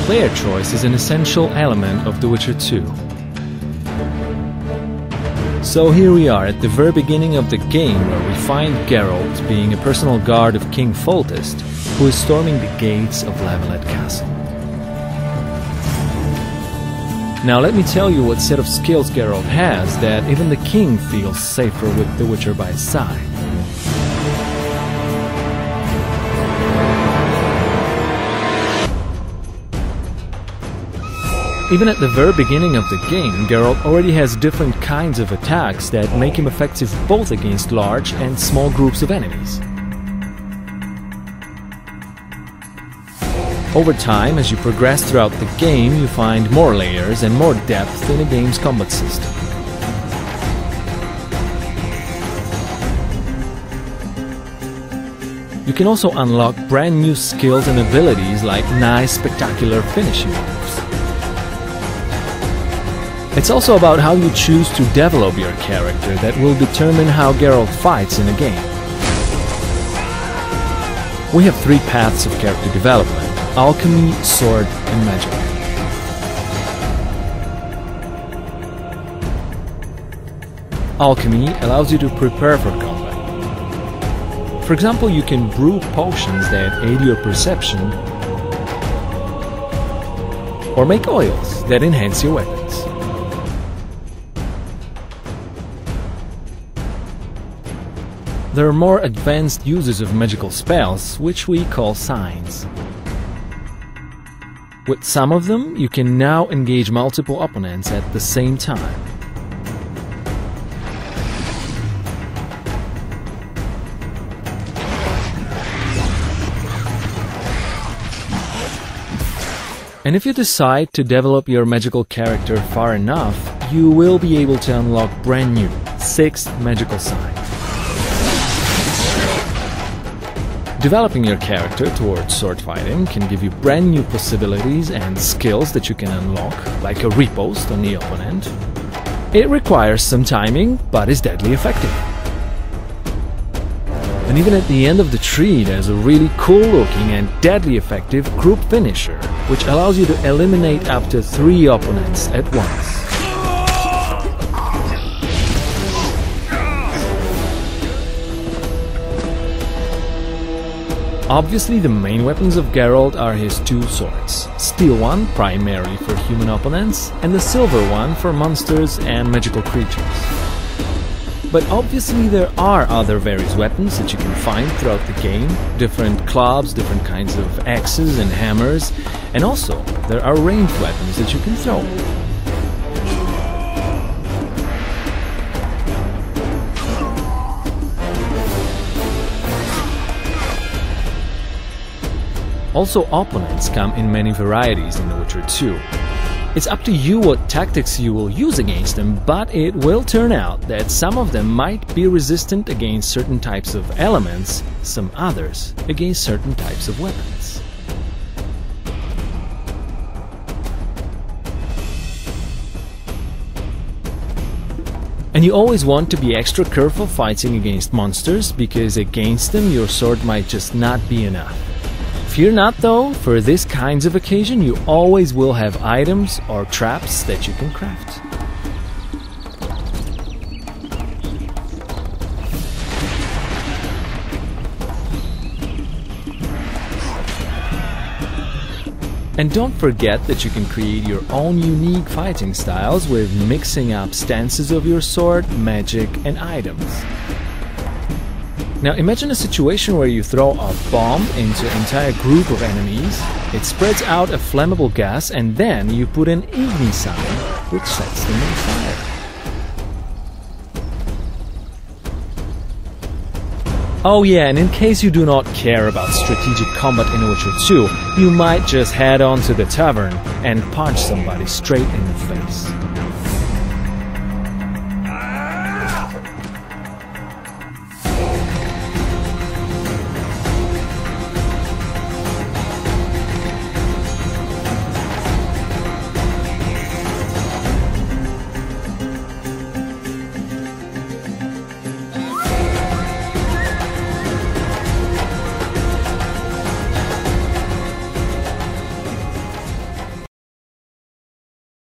player choice is an essential element of The Witcher 2. So here we are at the very beginning of the game, where we find Geralt being a personal guard of King Foltest, who is storming the gates of Lavalette Castle. Now let me tell you what set of skills Geralt has that even the king feels safer with the Witcher by his side. Even at the very beginning of the game, Geralt already has different kinds of attacks that make him effective both against large and small groups of enemies. Over time, as you progress throughout the game, you find more layers and more depth in the game's combat system. You can also unlock brand new skills and abilities like nice, spectacular finishing moves. It's also about how you choose to develop your character that will determine how Geralt fights in a game. We have three paths of character development: alchemy, sword, and magic. Alchemy allows you to prepare for combat. For example, you can brew potions that aid your perception, or make oils that enhance your weapons. There are more advanced uses of magical spells, which we call signs. With some of them, you can now engage multiple opponents at the same time. And if you decide to develop your magical character far enough, you will be able to unlock brand new 6 magical signs. Developing your character towards sword fighting can give you brand new possibilities and skills that you can unlock, like a riposte on the opponent. It requires some timing, but is deadly effective. And even at the end of the tree, there's a really cool looking and deadly effective group finisher, which allows you to eliminate up to 3 opponents at once. Obviously, the main weapons of Geralt are his 2 swords: steel one primarily for human opponents, and the silver one for monsters and magical creatures. But obviously there are other various weapons that you can find throughout the game: different clubs, different kinds of axes and hammers, and also there are ranged weapons that you can throw. Also, opponents come in many varieties in The Witcher 2. It's up to you what tactics you will use against them, but it will turn out that some of them might be resistant against certain types of elements, some others against certain types of weapons. And you always want to be extra careful fighting against monsters, because against them your sword might just not be enough. Fear not though, for this kinds of occasion you always will have items or traps that you can craft. And don't forget that you can create your own unique fighting styles with mixing up stances of your sword, magic, and items. Now imagine a situation where you throw a bomb into an entire group of enemies, it spreads out a flammable gas, and then you put an igni sign which sets them on fire. Oh yeah, and in case you do not care about strategic combat in Witcher 2, you might just head on to the tavern and punch somebody straight in the face.